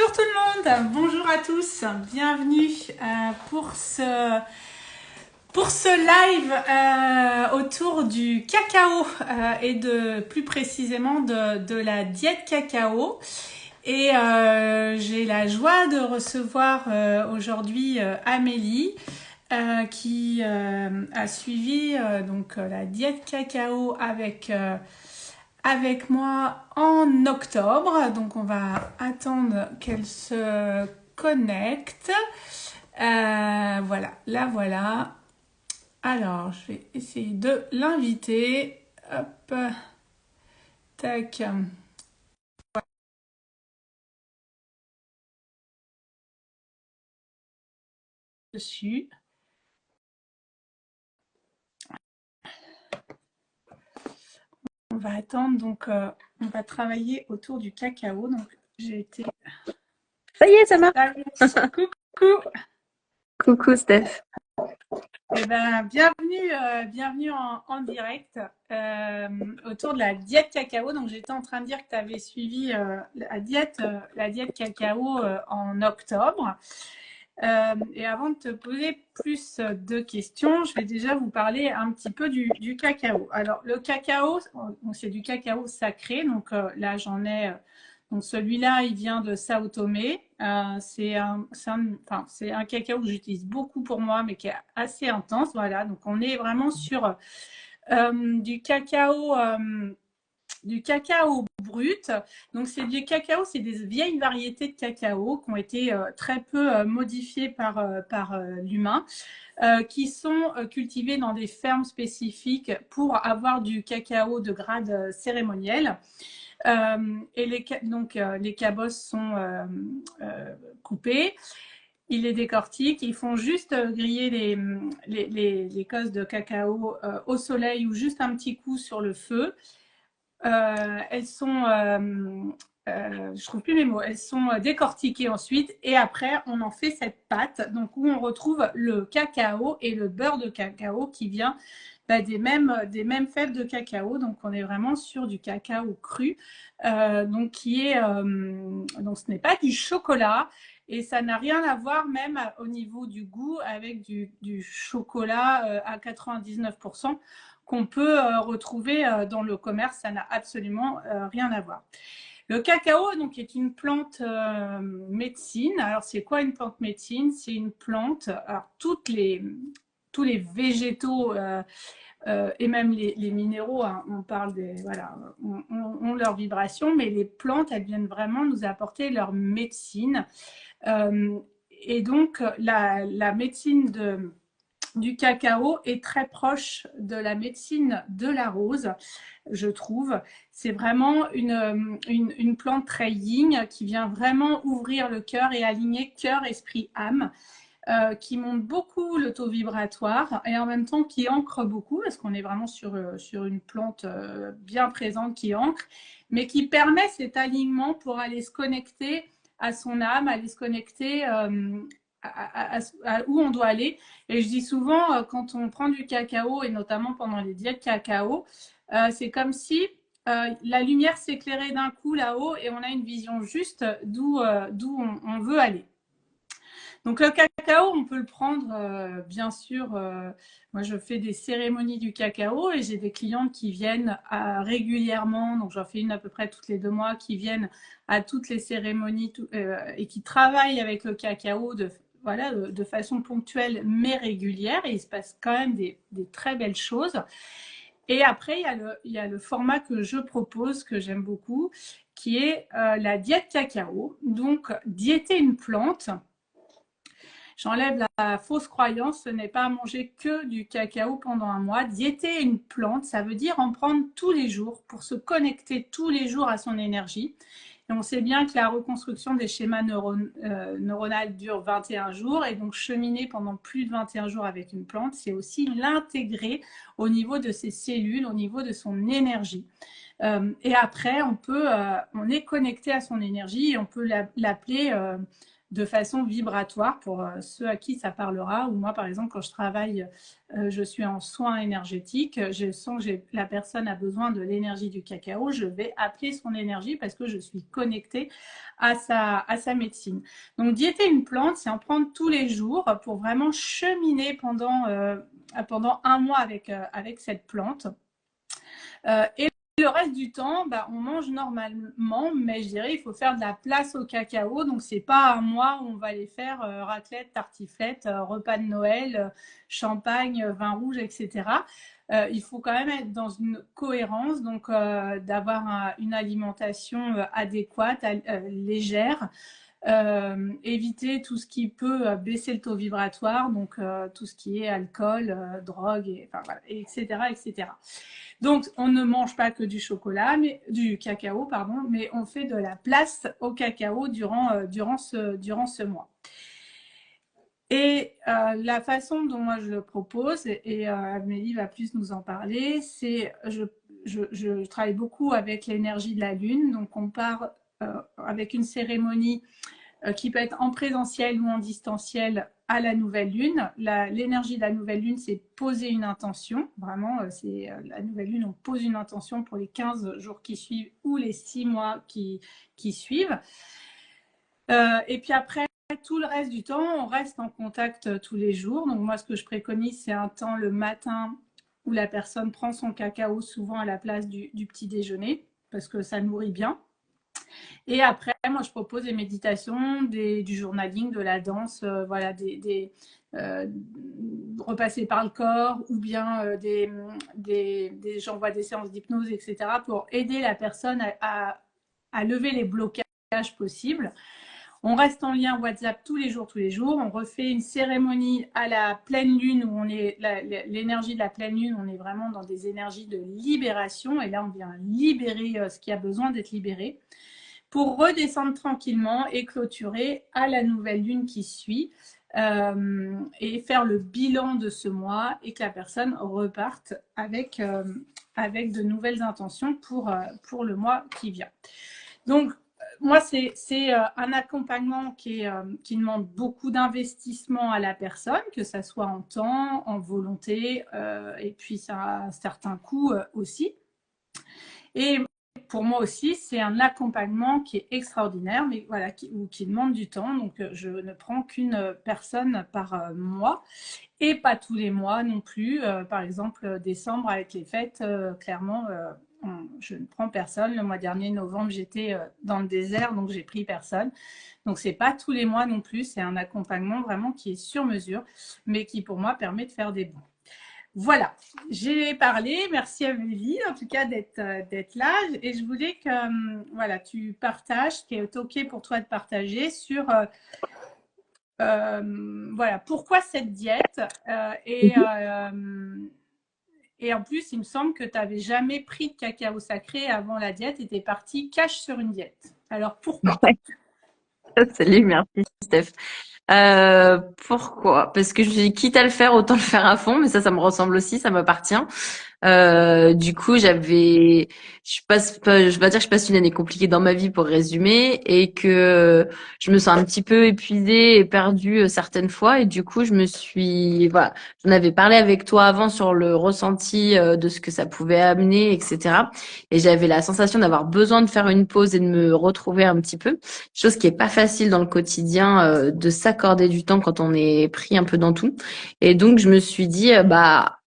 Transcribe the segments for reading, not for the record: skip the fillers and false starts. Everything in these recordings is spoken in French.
Bonjour tout le monde, bonjour à tous, bienvenue pour ce live autour du cacao et plus précisément de la diète cacao. Et j'ai la joie de recevoir aujourd'hui Amélie qui a suivi donc la diète cacao avec moi en octobre. Donc on va attendre qu'elle se connecte. Voilà, la voilà. Alors, je vais essayer de l'inviter. Hop, tac. Dessus. On va attendre, donc on va travailler autour du cacao. Donc j'ai été... Ça y est, ça marche. Coucou. Coucou Steph. Eh ben, bienvenue en direct autour de la diète cacao. Donc, j'étais en train de dire que tu avais suivi la diète cacao en octobre. Et avant de te poser plus de questions, je vais déjà vous parler un petit peu du cacao. Alors, le cacao, c'est du cacao sacré. Donc, là, j'en ai... donc celui-là, il vient de Sao Tomé. C'est un cacao que j'utilise beaucoup pour moi, mais qui est assez intense. Voilà, donc on est vraiment sur du cacao brut. Donc c'est du cacao, c'est des vieilles variétés de cacao qui ont été très peu modifiées par l'humain. Qui sont cultivées dans des fermes spécifiques pour avoir du cacao de grade cérémoniel. Et les cabosses sont coupées. Ils les décortiquent, ils font juste griller les cosses de cacao au soleil ou juste un petit coup sur le feu. Elles sont, je trouve plus mes mots, elles sont décortiquées ensuite et après on en fait cette pâte, donc où on retrouve le cacao et le beurre de cacao qui vient des mêmes fèves de cacao. Donc on est vraiment sur du cacao cru, donc donc ce n'est pas du chocolat. Et ça n'a rien à voir même au niveau du goût avec du chocolat à 99% qu'on peut retrouver dans le commerce. Ça n'a absolument rien à voir. Le cacao donc, est une plante médecine. Alors, c'est quoi une plante médecine? C'est une plante, alors tous les végétaux et même les minéraux, hein, on parle ont leur vibration, mais les plantes, elles viennent vraiment nous apporter leur médecine. Et donc, la médecine du cacao est très proche de la médecine de la rose, je trouve. C'est vraiment une plante très yin qui vient vraiment ouvrir le cœur et aligner cœur, esprit, âme. Qui monte beaucoup le taux vibratoire et en même temps qui ancre beaucoup, parce qu'on est vraiment sur une plante bien présente qui ancre, mais qui permet cet alignement pour aller se connecter à son âme, aller se connecter à où on doit aller. Et je dis souvent, quand on prend du cacao, et notamment pendant les diètes cacao, c'est comme si la lumière s'éclairait d'un coup là-haut et on a une vision juste d'où on veut aller. Donc le cacao, on peut le prendre, bien sûr. Moi, je fais des cérémonies du cacao et j'ai des clientes qui viennent régulièrement. Donc j'en fais une à peu près toutes les 2 mois, qui viennent à toutes les cérémonies et qui travaillent avec le cacao de façon ponctuelle mais régulière. Et il se passe quand même des très belles choses. Et après, il y a le format que je propose, que j'aime beaucoup, qui est la diète cacao. Donc, diéter une plante. J'enlève la fausse croyance, ce n'est pas manger que du cacao pendant un mois. Diéter une plante, ça veut dire en prendre tous les jours pour se connecter tous les jours à son énergie. Et on sait bien que la reconstruction des schémas neuronaux dure 21 jours. Et donc, cheminer pendant plus de 21 jours avec une plante, c'est aussi l'intégrer au niveau de ses cellules, au niveau de son énergie. Et après, on est connecté à son énergie et on peut l'appeler de façon vibratoire pour ceux à qui ça parlera. Ou moi, par exemple, quand je travaille, je suis en soins énergétiques, je sens que la personne a besoin de l'énergie du cacao, je vais appeler son énergie parce que je suis connectée à sa médecine. Donc, diéter une plante, c'est en prendre tous les jours pour vraiment cheminer pendant un mois avec cette plante. Et le reste du temps, bah, on mange normalement, mais je dirais il faut faire de la place au cacao. Donc, c'est pas un mois où on va les faire raclette, tartiflette, repas de Noël, champagne, vin rouge, etc. Il faut quand même être dans une cohérence, donc d'avoir une alimentation adéquate, légère. Éviter tout ce qui peut baisser le taux vibratoire, donc tout ce qui est alcool, drogue, enfin, voilà, etc., etc. Donc, on ne mange pas que du chocolat, du cacao, pardon, mais on fait de la place au cacao durant ce mois. Et la façon dont moi je le propose, et Amélie va plus nous en parler, c'est je travaille beaucoup avec l'énergie de la lune. Donc, on part avec une cérémonie qui peut être en présentiel ou en distanciel à la nouvelle lune. L'énergie de la nouvelle lune, c'est poser une intention. Vraiment, c'est la nouvelle lune, on pose une intention pour les 15 jours qui suivent ou les 6 mois qui suivent. Et puis après, tout le reste du temps, on reste en contact tous les jours. Donc moi, ce que je préconise, c'est un temps le matin où la personne prend son cacao, souvent à la place du petit déjeuner, parce que ça nourrit bien. Et après, moi, je propose des méditations, du journaling, de la danse, voilà, repasser par le corps, ou bien j'envoie des séances d'hypnose, etc., pour aider la personne à lever les blocages possibles. On reste en lien WhatsApp tous les jours. On refait une cérémonie à la pleine lune où on est l'énergie de la pleine lune. On est vraiment dans des énergies de libération. Et là, on vient libérer ce qui a besoin d'être libéré pour redescendre tranquillement et clôturer à la nouvelle lune qui suit et faire le bilan de ce mois et que la personne reparte avec de nouvelles intentions pour le mois qui vient. Donc, moi, c'est un accompagnement qui demande beaucoup d'investissement à la personne, que ça soit en temps, en volonté, et puis ça a un certain coût aussi. Et pour moi aussi, c'est un accompagnement qui est extraordinaire, mais voilà, qui demande du temps. Donc, je ne prends qu'une personne par mois et pas tous les mois non plus. Par exemple, décembre avec les fêtes, clairement, je ne prends personne. Le mois dernier, novembre, j'étais dans le désert, donc j'ai pris personne. Donc, c'est pas tous les mois non plus. C'est un accompagnement vraiment qui est sur mesure, mais qui pour moi permet de faire des bons. Voilà, j'ai parlé. Merci Amélie, en tout cas d'être là. Et je voulais que voilà, tu partages, qui est OK pour toi de partager sur voilà, pourquoi cette diète. Et en plus, il me semble que tu n'avais jamais pris de cacao sacré avant la diète et tu es partie cash sur une diète. Alors pourquoi? Ouais. Salut, merci Steph. Pourquoi? Parce que quitte à le faire, autant le faire à fond, mais ça me ressemble aussi, ça m'appartient. Du coup, je vais pas dire que je passe une année compliquée dans ma vie pour résumer, et que je me sens un petit peu épuisée et perdue certaines fois, et du coup, voilà, j'en avais parlé avec toi avant sur le ressenti de ce que ça pouvait amener, etc. Et j'avais la sensation d'avoir besoin de faire une pause et de me retrouver un petit peu, chose qui est pas facile dans le quotidien, de s'accorder du temps quand on est pris un peu dans tout. Et donc, je me suis dit,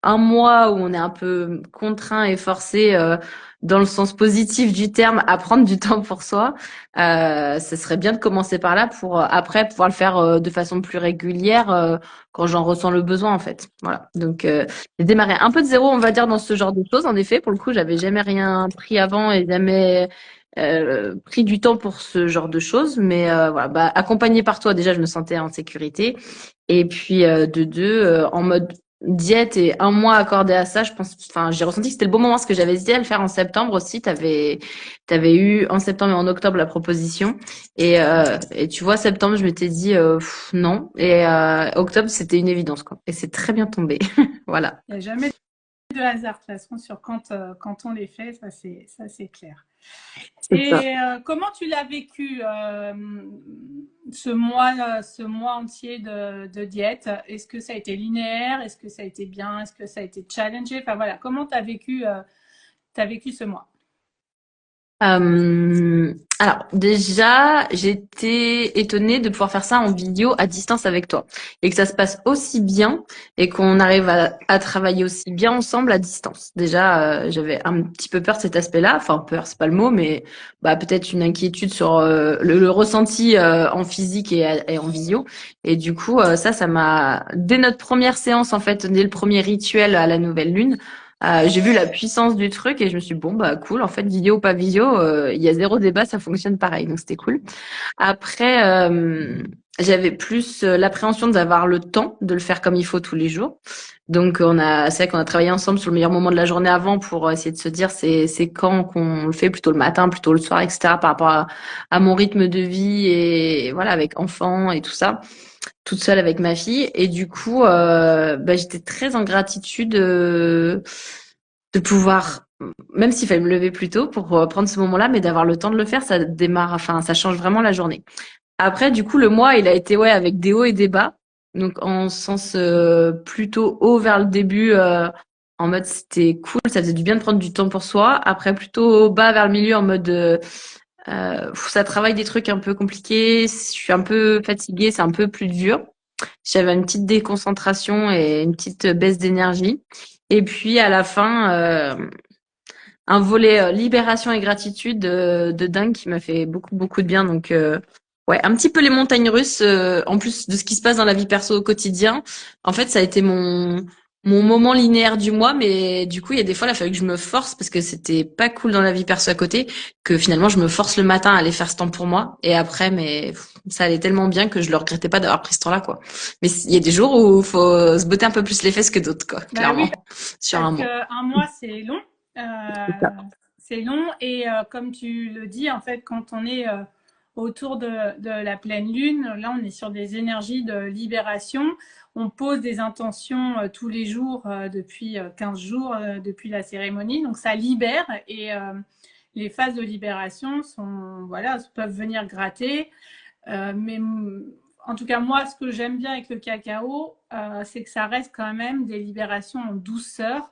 un mois où on est un peu contraint et forcé, dans le sens positif du terme, à prendre du temps pour soi, ce serait bien de commencer par là pour après pouvoir le faire de façon plus régulière quand j'en ressens le besoin, en fait. Voilà. Donc, j'ai démarré un peu de zéro, on va dire, dans ce genre de choses. En effet, pour le coup, j'avais jamais rien pris avant et jamais pris du temps pour ce genre de choses. Mais voilà, accompagnée par toi, déjà, je me sentais en sécurité. Et puis de deux, en mode diète et un mois accordé à ça, je pense, enfin, j'ai ressenti que c'était le bon moment parce que j'avais hésité à le faire en septembre aussi. T'avais eu en septembre et en octobre la proposition. Et tu vois, septembre, je m'étais dit non. Et octobre, c'était une évidence, quoi. Et c'est très bien tombé. Voilà. Il n'y a jamais de hasard de toute façon sur quand on les fait, ça c'est clair. C'est ça. Et comment tu l'as vécu ce mois entier de diète? Est-ce que ça a été linéaire? Est-ce que ça a été bien? Est-ce que ça a été challengé? Enfin voilà, comment t'as vécu ce mois? Alors déjà, j'étais étonnée de pouvoir faire ça en vidéo à distance avec toi et que ça se passe aussi bien et qu'on arrive à travailler aussi bien ensemble à distance. Déjà, j'avais un petit peu peur de cet aspect-là. Enfin, peur, c'est pas le mot, mais bah peut-être une inquiétude sur le ressenti en physique et en visio. Et du coup, ça m'a dès notre première séance en fait, dès le premier rituel à la nouvelle lune. J'ai vu la puissance du truc et je me suis dit, bon, bah cool, en fait, vidéo ou pas vidéo, il y a zéro débat, ça fonctionne pareil, donc c'était cool. Après, j'avais plus l'appréhension d'avoir le temps de le faire comme il faut tous les jours. Donc c'est vrai qu'on a travaillé ensemble sur le meilleur moment de la journée avant pour essayer de se dire c'est quand qu'on le fait, plutôt le matin, plutôt le soir, etc. par rapport à mon rythme de vie et voilà, avec enfants et tout ça, toute seule avec ma fille. Et du coup, bah, j'étais très en gratitude de pouvoir, même s'il fallait me lever plus tôt pour prendre ce moment-là, mais d'avoir le temps de le faire, ça démarre, enfin, ça change vraiment la journée. Après, du coup, le mois, il a été ouais avec des hauts et des bas. Donc en sens plutôt haut vers le début, en mode c'était cool, ça faisait du bien de prendre du temps pour soi. Après plutôt bas vers le milieu en mode ça travaille des trucs un peu compliqués, je suis un peu fatiguée, c'est un peu plus dur. J'avais une petite déconcentration et une petite baisse d'énergie. Et puis à la fin, un volet libération et gratitude de dingue qui m'a fait beaucoup beaucoup de bien. Donc ouais, un petit peu les montagnes russes en plus de ce qui se passe dans la vie perso au quotidien. En fait, ça a été mon moment linéaire du mois, mais du coup, il y a des fois, il a fallu que je me force parce que c'était pas cool dans la vie perso à côté, que finalement, je me force le matin à aller faire ce temps pour moi. Et après, mais ça allait tellement bien que je le regrettais pas d'avoir pris ce temps-là, quoi. Mais il y a des jours où il faut se botter un peu plus les fesses que d'autres, quoi, Bah oui, clairement, sur un parce mois. qu'un mois, c'est long. C'est ça. C'est long et comme tu le dis, en fait, quand on est autour de la pleine lune, là, on est sur des énergies de libération. On pose des intentions tous les jours depuis 15 jours, depuis la cérémonie. Donc, ça libère et les phases de libération sont, voilà, peuvent venir gratter. Mais en tout cas, moi, ce que j'aime bien avec le cacao, c'est que ça reste quand même des libérations en douceur.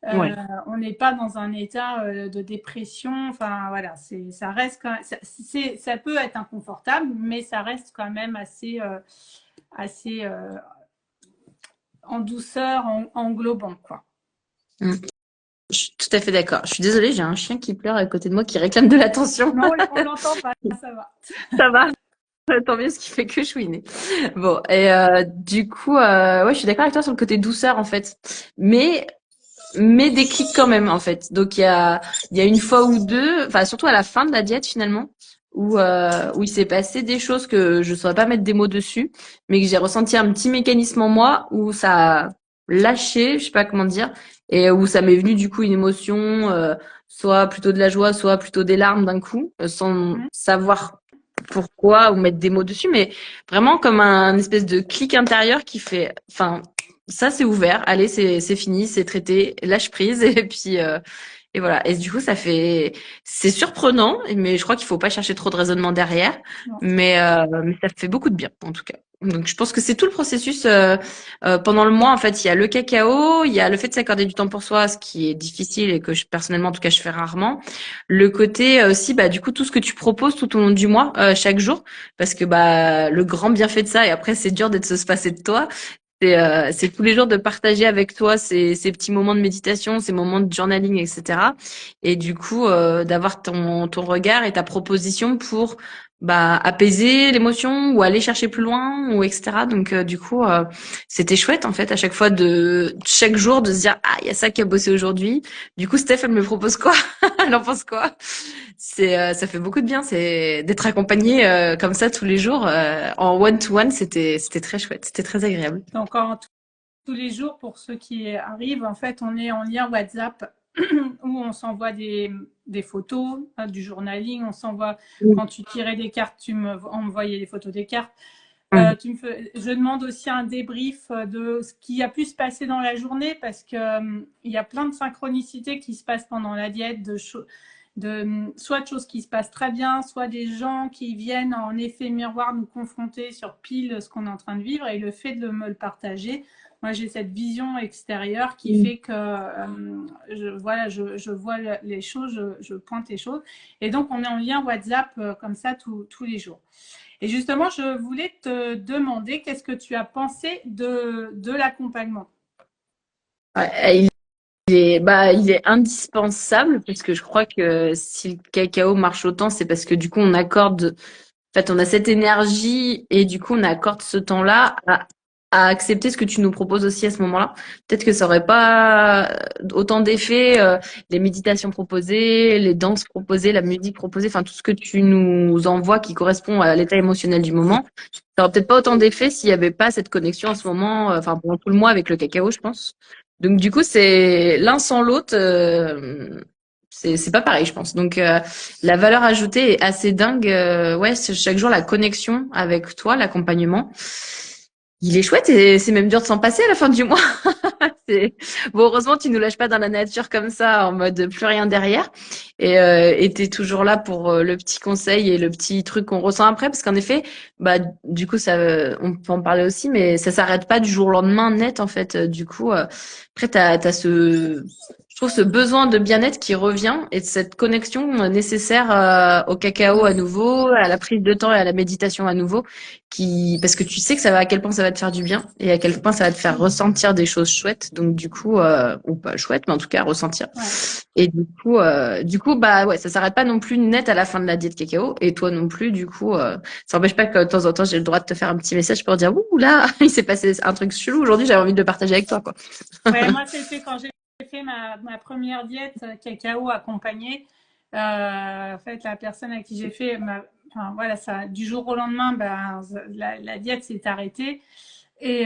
Ouais. On n'est pas dans un état de dépression. Enfin, voilà, ça reste quand même, ça peut être inconfortable, mais ça reste quand même assez en douceur, englobant, quoi. Mm. Je suis tout à fait d'accord. Je suis désolée, j'ai un chien qui pleure à côté de moi qui réclame de l'attention. Non, on l'entend pas, ça va. Ça va, tant mieux, ce qui fait que chouiner. Bon, et du coup, ouais, je suis d'accord avec toi sur le côté douceur en fait, mais des clics quand même en fait. Donc il y a une fois ou deux, enfin surtout à la fin de la diète finalement, où il s'est passé des choses que je saurais pas mettre des mots dessus, mais que j'ai ressenti un petit mécanisme en moi où ça a lâché, je sais pas comment dire, et où ça m'est venu du coup une émotion, soit plutôt de la joie, soit plutôt des larmes d'un coup, sans Mm. savoir pourquoi ou mettre des mots dessus, mais vraiment comme un espèce de clic intérieur qui fait, enfin, ça c'est ouvert, allez, c'est fini, c'est traité, lâche prise et voilà. Et du coup, c'est surprenant, mais je crois qu'il faut pas chercher trop de raisonnement derrière, Non. mais ça fait beaucoup de bien en tout cas. Donc je pense que c'est tout le processus pendant le mois en fait. Il y a le cacao, il y a le fait de s'accorder du temps pour soi, ce qui est difficile et que personnellement en tout cas je fais rarement. Le côté aussi bah du coup tout ce que tu proposes tout au long du mois chaque jour parce que bah le grand bienfait de ça et après c'est dur d'être se passer de toi. C'est tous les jours de partager avec toi ces petits moments de méditation, ces moments de journaling, etc. Et du coup, d'avoir ton regard et ta proposition pour bah, apaiser l'émotion ou aller chercher plus loin ou etc. Donc du coup, c'était chouette en fait à chaque fois de chaque jour de se dire ah il y a ça qui a bossé aujourd'hui. Du coup, Steph elle me propose quoi? Elle en pense quoi? Ça fait beaucoup de bien, c'est d'être accompagné comme ça tous les jours en one to one. C'était très chouette, c'était très agréable. Donc, tous les jours, pour ceux qui arrivent, en fait, on est en lien WhatsApp où on s'envoie des photos, hein, du journaling, on s'envoie, quand tu tirais des cartes, tu envoyais des photos des cartes. Je demande aussi un débrief de ce qui a pu se passer dans la journée parce que il y a plein de synchronicités qui se passent pendant la diète, soit de choses qui se passent très bien, soit des gens qui viennent en effet miroir nous confronter sur pile ce qu'on est en train de vivre, et le fait de me le partager, moi j'ai cette vision extérieure qui fait que voilà, je vois les choses, je pointe les choses, et donc on est en lien WhatsApp comme ça tous les jours. Et justement, je voulais te demander qu'est-ce que tu as pensé de l'accompagnement. Ouais, il est indispensable parce que je crois que si le cacao marche autant, c'est parce que du coup, en fait, on a cette énergie et du coup, on accorde ce temps-là à accepter ce que tu nous proposes aussi à ce moment-là. Peut-être que ça aurait pas autant d'effets, les méditations proposées, les danses proposées, la musique proposée, enfin, tout ce que tu nous envoies qui correspond à l'état émotionnel du moment. Ça aurait peut-être pas autant d'effets s'il y avait pas cette connexion en ce moment, enfin, pendant tout le mois avec le cacao, je pense. Donc, du coup, c'est l'un sans l'autre, c'est pas pareil, je pense. Donc, la valeur ajoutée est assez dingue. Ouais, c'est chaque jour la connexion avec toi, l'accompagnement. Il est chouette et c'est même dur de s'en passer à la fin du mois. Bon, heureusement, tu nous lâches pas dans la nature comme ça, en mode plus rien derrière. Et t'es toujours là pour le petit conseil et le petit truc qu'on ressent après, parce qu'en effet, bah, du coup, on peut en parler aussi, mais ça s'arrête pas du jour au lendemain net, en fait. Du coup, après, t'as je trouve ce besoin de bien-être qui revient et de cette connexion nécessaire au cacao à nouveau, à la prise de temps et à la méditation à nouveau, parce que tu sais que ça va, à quel point ça va te faire du bien et à quel point ça va te faire ressentir des choses chouettes. Donc du coup, ou pas chouettes, mais en tout cas ressentir. Ouais. Et du coup, bah ouais, ça s'arrête pas non plus net à la fin de la diète cacao. Et toi non plus, du coup, ça n'empêche pas que de temps en temps j'ai le droit de te faire un petit message pour dire ouh là, il s'est passé un truc chelou aujourd'hui, j'avais envie de le partager avec toi, quoi. Ouais, moi, c'était quand j'ai fait ma première diète cacao accompagnée. En fait, la personne à qui j'ai fait, enfin, voilà, ça, du jour au lendemain, ben, la diète s'est arrêtée et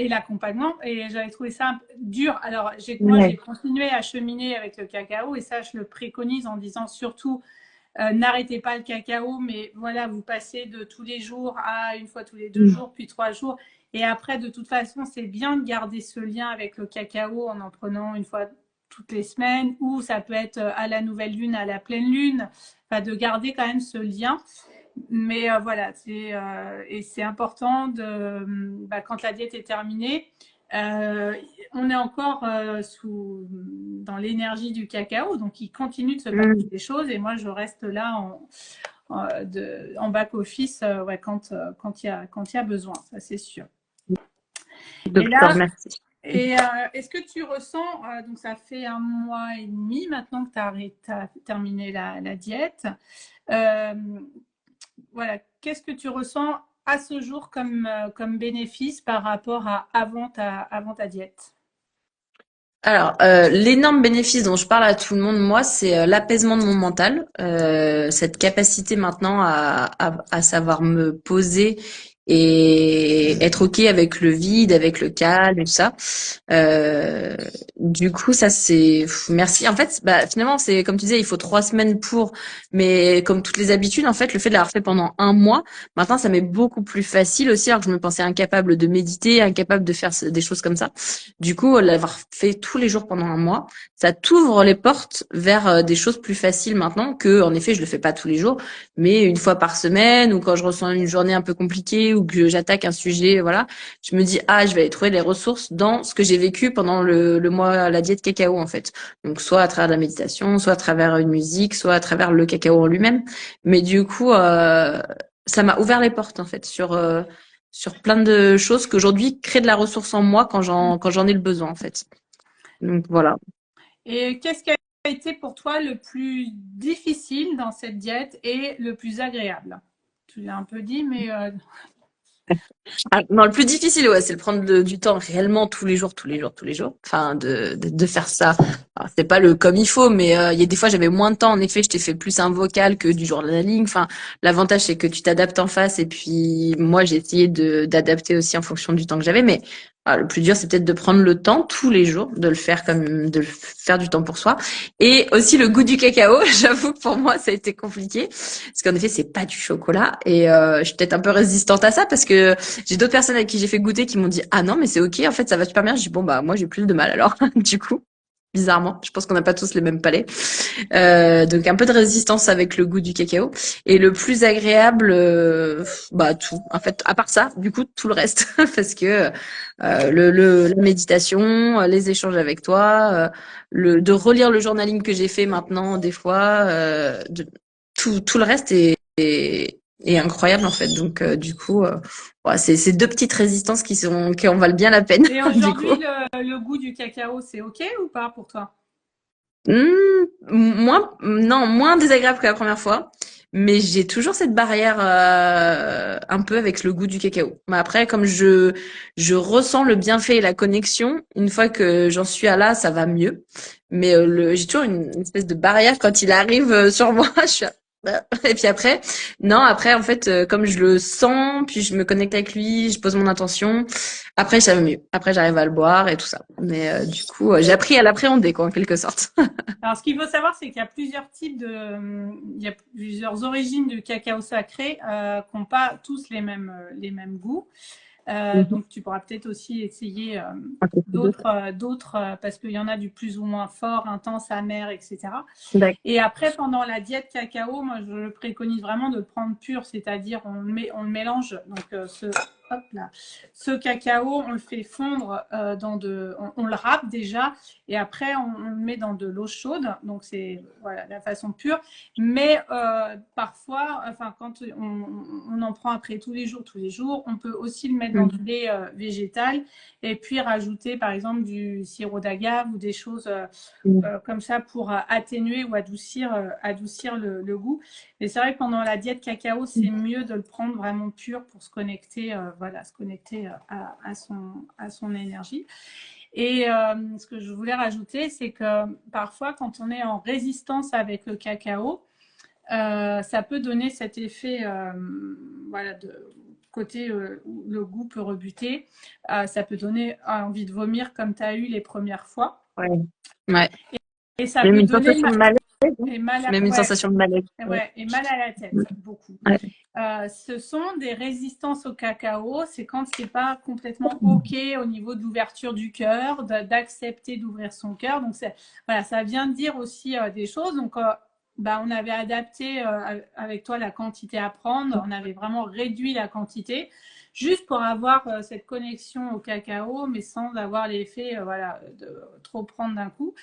l'accompagnement. Et j'avais trouvé ça un peu dur. Alors, moi, j'ai Ouais. continué à cheminer avec le cacao, et ça, je le préconise en disant surtout, n'arrêtez pas le cacao, mais voilà, vous passez de tous les jours à une fois tous les 2 jours, puis 3 jours. Et après, de toute façon, c'est bien de garder ce lien avec le cacao en prenant une fois toutes les semaines, ou ça peut être à la nouvelle lune, à la pleine lune, enfin, de garder quand même ce lien. Mais voilà, et c'est important quand la diète est terminée, euh, on est encore dans l'énergie du cacao, donc il continue de se passer Mm. des choses, et moi je reste là en back-office, ouais, quand il y a besoin, ça c'est sûr. Et Docteur, là, merci. est-ce que tu ressens, donc ça fait 1 mois et demi maintenant que tu as terminé la diète, euh, voilà, qu'est-ce que tu ressens à ce jour comme bénéfice par rapport à avant ta diète? Alors, l'énorme bénéfice dont je parle à tout le monde, moi, c'est l'apaisement de mon mental, cette capacité maintenant à savoir me poser et être OK avec le vide, avec le calme et tout ça. Euh, du coup, ça c'est merci. En fait, bah finalement, c'est comme tu disais, il faut 3 semaines pour, mais comme toutes les habitudes, en fait, le fait de l'avoir fait pendant un mois, maintenant, ça m'est beaucoup plus facile aussi, alors que je me pensais incapable de méditer, incapable de faire des choses comme ça. Du coup, l'avoir fait tous les jours pendant un mois, ça t'ouvre les portes vers des choses plus faciles maintenant que, en effet, je le fais pas tous les jours, mais une fois par semaine ou quand je ressens une journée un peu compliquée ou que j'attaque un sujet, voilà, je me dis, ah, je vais aller trouver les ressources dans ce que j'ai vécu pendant le mois, la diète cacao, en fait. Donc, soit à travers de la méditation, soit à travers une musique, soit à travers le cacao en lui-même. Mais du coup, ça m'a ouvert les portes, en fait, sur plein de choses qu'aujourd'hui créent de la ressource en moi quand j'en ai le besoin, en fait. Donc, voilà. Et qu'est-ce qui a été pour toi le plus difficile dans cette diète et le plus agréable? Tu l'as un peu dit, mais Ah, non, le plus difficile, ouais, c'est de prendre du temps réellement tous les jours, tous les jours, tous les jours. Enfin, de faire ça. Alors, c'est pas le comme il faut, mais il y a des fois j'avais moins de temps. En effet, je t'ai fait plus un vocal que du journaling. Enfin, l'avantage c'est que tu t'adaptes en face, et puis moi j'ai essayé d'adapter aussi en fonction du temps que j'avais. Mais le plus dur, c'est peut-être de prendre le temps tous les jours, de le faire du temps pour soi. Et aussi le goût du cacao. J'avoue que pour moi ça a été compliqué parce qu'en effet c'est pas du chocolat, et je suis peut-être un peu résistante à ça parce que j'ai d'autres personnes à qui j'ai fait goûter qui m'ont dit ah non mais c'est ok, en fait ça va super bien. J'ai dit bon bah moi j'ai plus de mal alors du coup. bizarrement. Je pense qu'on n'a pas tous les mêmes palais. Donc un peu de résistance avec le goût du cacao. Et le plus agréable, bah tout. En fait, à part ça, du coup, tout le reste. Parce que la méditation, les échanges avec toi, de relire le journaling que j'ai fait maintenant des fois, tout le reste est incroyable en fait. Donc du coup, ouais, c'est deux petites résistances qui en valent bien la peine Et du coup. aujourd'hui, le goût du cacao, c'est OK ou pas pour toi? Moins désagréable que la première fois, mais j'ai toujours cette barrière un peu avec le goût du cacao. Mais après, comme je ressens le bienfait et la connexion, une fois que j'en suis à là, ça va mieux. Mais j'ai toujours une espèce de barrière quand il arrive sur moi. Je suis et puis après, non, après en fait, comme je le sens, puis je me connecte avec lui, je pose mon intention. Après, ça va mieux. Après, j'arrive à le boire et tout ça. Mais du coup, j'ai appris à l'appréhender, quoi, en quelque sorte. Alors, ce qu'il faut savoir, c'est qu'il y a plusieurs types il y a plusieurs origines du cacao sacré qui n'ont pas tous les mêmes goûts. Mhm. Donc, tu pourras peut-être aussi essayer Ok, c'est deux. d'autres parce qu'il y en a du plus ou moins fort, intense, amer, etc. D'accord. Et après, pendant la diète cacao, moi, je préconise vraiment de le prendre pur, c'est-à-dire on le mélange. Donc, hop là, ce cacao, on le fait fondre on le râpe déjà, et après, on le met dans de l'eau chaude. Donc, c'est voilà la façon pure. Mais parfois, enfin, quand on en prend après tous les jours, on peut aussi le mettre dans du Mhm. lait végétal et puis rajouter, par exemple, du sirop d'agave ou des choses comme ça pour atténuer ou adoucir le goût. Et c'est vrai que pendant la diète cacao, c'est mieux de le prendre vraiment pur pour se connecter, voilà, se connecter à son énergie. Et ce que je voulais rajouter, c'est que parfois, quand on est en résistance avec le cacao, ça peut donner cet effet, voilà, de côté où le goût peut rebuter. Ça peut donner envie de vomir comme tu as eu les premières fois. Ouais. Ouais. Et ça Même peut une donner sensation de malaise, hein. Même une ouais, sensation de malaise. Ouais. ouais, et mal à la tête, beaucoup. Ouais. Ce sont des résistances au cacao. C'est quand c'est pas complètement OK au niveau de l'ouverture du cœur, d'accepter d'ouvrir son cœur. Donc, voilà, ça vient de dire aussi des choses. Donc, bah, on avait adapté avec toi la quantité à prendre. On avait vraiment réduit la quantité juste pour avoir cette connexion au cacao, mais sans avoir l'effet voilà, de trop prendre d'un coup.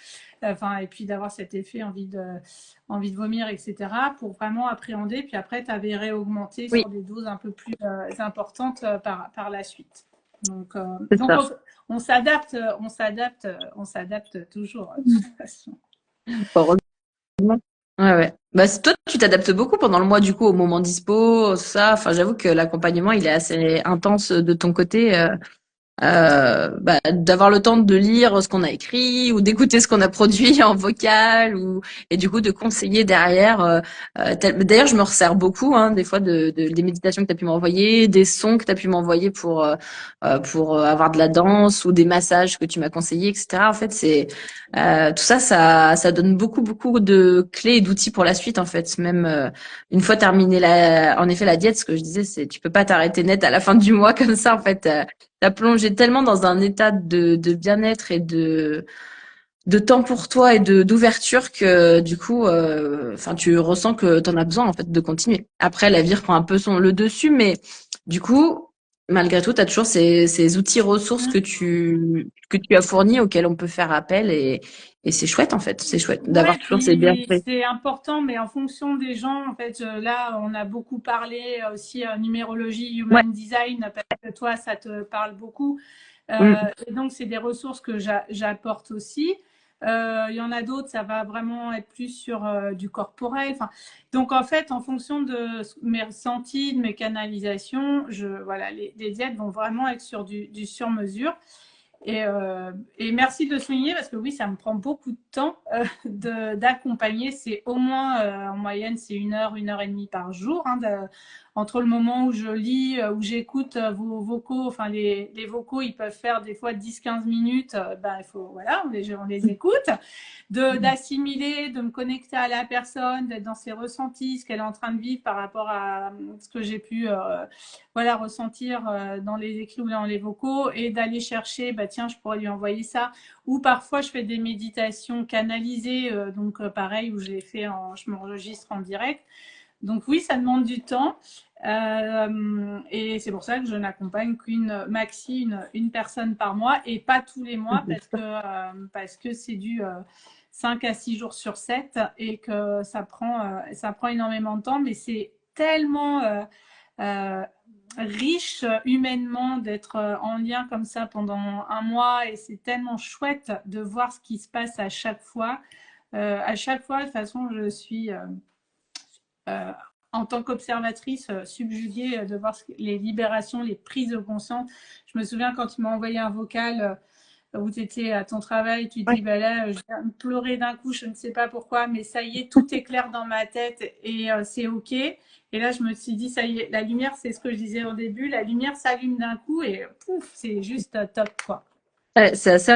Enfin, et puis d'avoir cet effet envie de vomir, etc., pour vraiment appréhender. Puis après, tu avais réaugmenté Oui, sur des doses un peu plus importantes par la suite. Donc, c'est ça. on s'adapte toujours, de Mm. toute façon. Heureusement. Ouais, ouais. Bah, toi, tu t'adaptes beaucoup pendant le mois, du coup, au moment dispo, tout ça. Enfin, j'avoue que l'accompagnement, il est assez intense de ton côté. Bah, d'avoir le temps de lire ce qu'on a écrit ou d'écouter ce qu'on a produit en vocal et du coup de conseiller derrière. D'ailleurs, je me resserre beaucoup hein, des fois des méditations que tu as pu m'envoyer, des sons que tu as pu m'envoyer pour avoir de la danse ou des massages que tu m'as conseillé, etc. En fait, c'est tout ça, ça donne beaucoup de clés et d'outils pour la suite en fait. Même une fois terminé en effet la diète, ce que je disais, c'est tu peux pas t'arrêter net à la fin du mois comme ça en fait. T'as plongé tellement dans un état de bien-être et de temps pour toi et d'ouverture que du coup, enfin, tu ressens que t'en as besoin en fait de continuer. Après, la vie reprend un peu le dessus, mais du coup, malgré tout, t'as toujours ces outils ressources que tu as fournis auxquels on peut faire appel et c'est chouette en fait. C'est chouette d'avoir Ouais, toujours ces puis bienfaits. c'est important, mais en fonction des gens, en fait, là, on a beaucoup parlé aussi numérologie, Ouais. human design, parce que toi, ça te parle beaucoup. Mm. Et donc, c'est des ressources que j'apporte aussi. Il y en a d'autres, ça va vraiment être plus sur du corporel. Enfin, donc, en fait, en fonction de mes ressentis, de mes canalisations, voilà, les diètes vont vraiment être sur du sur-mesure. Et merci de le souligner parce que oui, ça me prend beaucoup de temps d'accompagner. C'est au moins, en moyenne, c'est une heure et demie par jour entre le moment où je lis, où j'écoute vos vocaux, enfin les vocaux, ils peuvent faire des fois 10-15 minutes, ben il faut, voilà, on les écoute, d'assimiler, de me connecter à la personne, d'être dans ses ressentis, ce qu'elle est en train de vivre par rapport à ce que j'ai pu voilà, ressentir dans les écrits ou dans les vocaux, et d'aller chercher, bah tiens, je pourrais lui envoyer ça. Ou parfois, je fais des méditations canalisées, donc pareil, où je m'enregistre en direct. Donc oui, ça demande du temps. Et c'est pour ça que je n'accompagne qu'une maxi, une personne par mois et pas tous les mois parce que c'est du 5 à 6 jours sur 7 et que ça prend énormément de temps, mais c'est tellement riche humainement d'être en lien comme ça pendant un mois, et c'est tellement chouette de voir ce qui se passe à chaque fois. À chaque fois, de toute façon, je suis en tant qu'observatrice subjuguée de voir les libérations, les prises de conscience. Je me souviens quand tu m'as envoyé un vocal où tu étais à ton travail, tu te dis, bah là, je viens de pleurer d'un coup, je ne sais pas pourquoi, mais ça y est, tout est clair dans ma tête et c'est OK. Et là, je me suis dit, ça y est, la lumière, c'est ce que je disais au début, la lumière s'allume d'un coup et pouf, c'est juste top, quoi. Ouais, c'est assez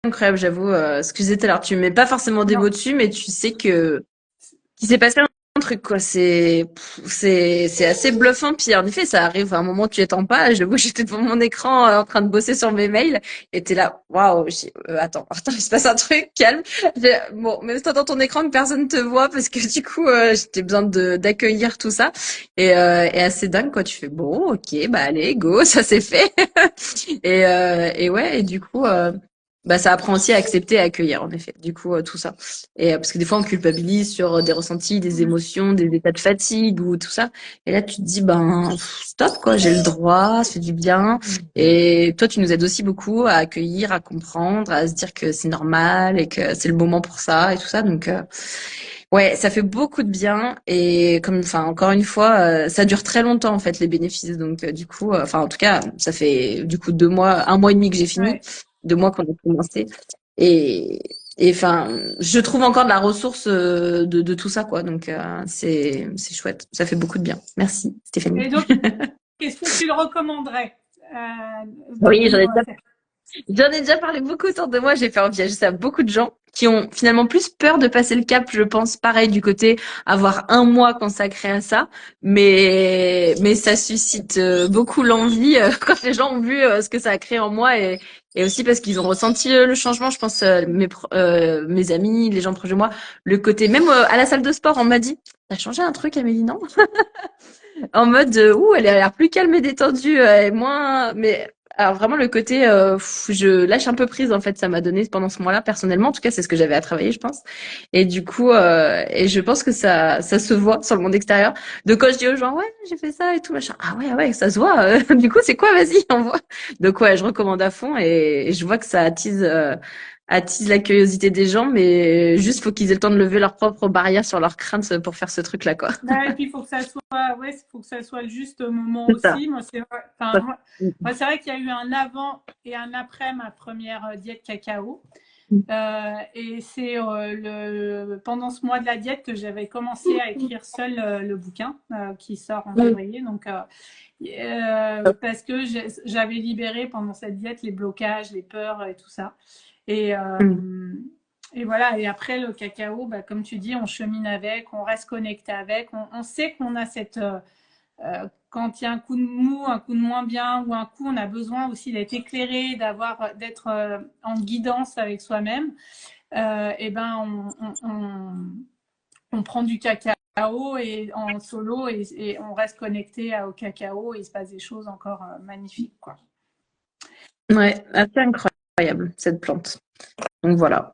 incroyable, j'avoue. Ce que je disais tout à l'heure, tu mets pas forcément des Non, mots dessus, mais tu sais que qu'il s'est passé un truc, quoi. C'est assez bluffant. Puis en effet, ça arrive à un moment où tu attends pas. Je vois, j'étais devant mon écran en train de bosser sur mes mails, et t'es là, waouh. Attends, il se passe un truc, calme. Bon, même toi dans ton écran que personne te voit, parce que du coup, j'étais besoin d'accueillir tout ça, et assez dingue, quoi. Tu fais bon, ok, bah allez, go, ça c'est fait. Et ouais, et du coup. Bah, ça apprend aussi à accepter et à accueillir, en effet, du coup, tout ça. Et parce que des fois, on culpabilise sur des ressentis, des émotions, des états de fatigue ou tout ça. Et là, tu te dis, ben, stop, quoi, j'ai le droit, ça fait du bien. Et toi, tu nous aides aussi beaucoup à accueillir, à comprendre, à se dire que c'est normal et que c'est le moment pour ça et tout ça. Donc, ouais, ça fait beaucoup de bien. Et comme, enfin, encore une fois, ça dure très longtemps, en fait, les bénéfices. Donc, du coup, enfin, en tout cas, ça fait, du coup, 2 mois, 1 mois et demi que j'ai fini. ouais. 2 mois qu'on a commencé. Et, et enfin, je trouve encore de la ressource de tout ça, quoi. Donc, c'est chouette. Ça fait beaucoup de bien. Merci, Stéphanie. Et donc, qu'est-ce que tu le recommanderais de Oui, vivre j'en ai déjà parlé beaucoup autour de moi. J'ai fait envie à beaucoup de gens qui ont finalement plus peur de passer le cap, je pense, pareil, du côté avoir un mois consacré à ça. Mais ça suscite beaucoup l'envie quand les gens ont vu ce que ça a créé en moi, et aussi parce qu'ils ont ressenti le changement. Je pense, mes amis, les gens proches de moi, le côté, même à la salle de sport, on m'a dit, t'as changé un truc, Amélie, non? En mode, ouh, elle a l'air plus calme et détendue, et moins. Mais alors vraiment le côté, je lâche un peu prise, en fait, ça m'a donné pendant ce mois-là, personnellement. En tout cas, c'est ce que j'avais à travailler, je pense. Et du coup, et je pense que ça se voit sur le monde extérieur. Donc quand je dis aux gens, ouais, j'ai fait ça et tout, machin. Ah ouais, ouais, ça se voit. Du coup, c'est quoi? Vas-y, envoie. Donc ouais, je recommande à fond, et je vois que ça attise la curiosité des gens, mais juste faut qu'ils aient le temps de lever leurs propres barrières sur leurs craintes pour faire ce truc-là, quoi. et puis il faut que ça soit, ouais, faut que ça soit le juste moment C'est ça. aussi. Moi, c'est vrai, enfin, moi, c'est vrai qu'il y a eu un avant et un après ma première diète cacao. Et c'est pendant ce mois de la diète que j'avais commencé à écrire seul le bouquin qui sort en février. Donc, parce que j'avais libéré pendant cette diète les blocages, les peurs et tout ça. Et, et voilà, et après le cacao, bah, comme tu dis, on chemine avec, on reste connecté avec, on sait qu'on a cette... quand il y a un coup de mou, un coup de moins bien, ou un coup on a besoin aussi d'être éclairé, d'être en guidance avec soi-même, et ben on prend du cacao et en solo, et on reste connecté au cacao, et il se passe des choses encore magnifiques, quoi. Ouais, assez incroyable, cette plante. Donc voilà,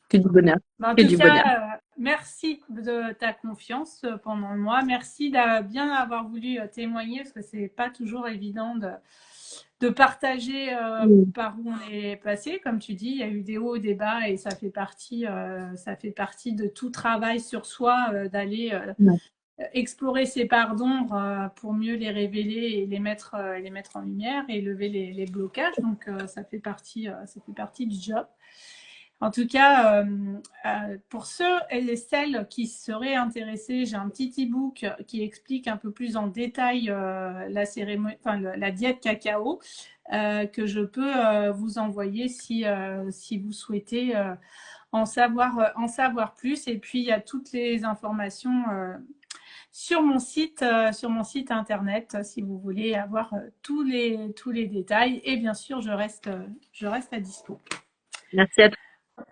que du bonheur, En que tout du bonheur. cas, merci de ta confiance pendant le mois. Merci de bien avoir voulu témoigner, parce que c'est pas toujours évident de partager par où on est passé. Comme tu dis, il y a eu des hauts, des bas, et ça fait partie de tout travail sur soi, d'aller Ouais. explorer ces parts d'ombre pour mieux les révéler et les mettre en lumière et lever les blocages. Donc ça fait partie du job. En tout cas, pour ceux et celles qui seraient intéressés, j'ai un petit e-book qui explique un peu plus en détail la cérémonie, enfin, la diète cacao que je peux vous envoyer si vous souhaitez en savoir plus. Et puis, il y a toutes les informations sur mon site internet si vous voulez avoir tous les détails. Et bien sûr, je reste à dispo. Merci à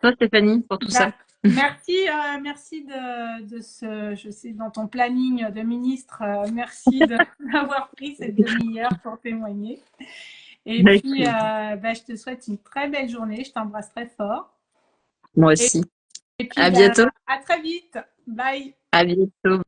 toi, Stéphanie, pour tout ça. Merci, merci de ce, je sais, dans ton planning de ministre, merci d'avoir pris cette demi-heure pour témoigner. Et puis, je te souhaite une très belle journée, je t'embrasse très fort. Moi Et, aussi. et puis, À bientôt. à très vite. Bye. À bientôt.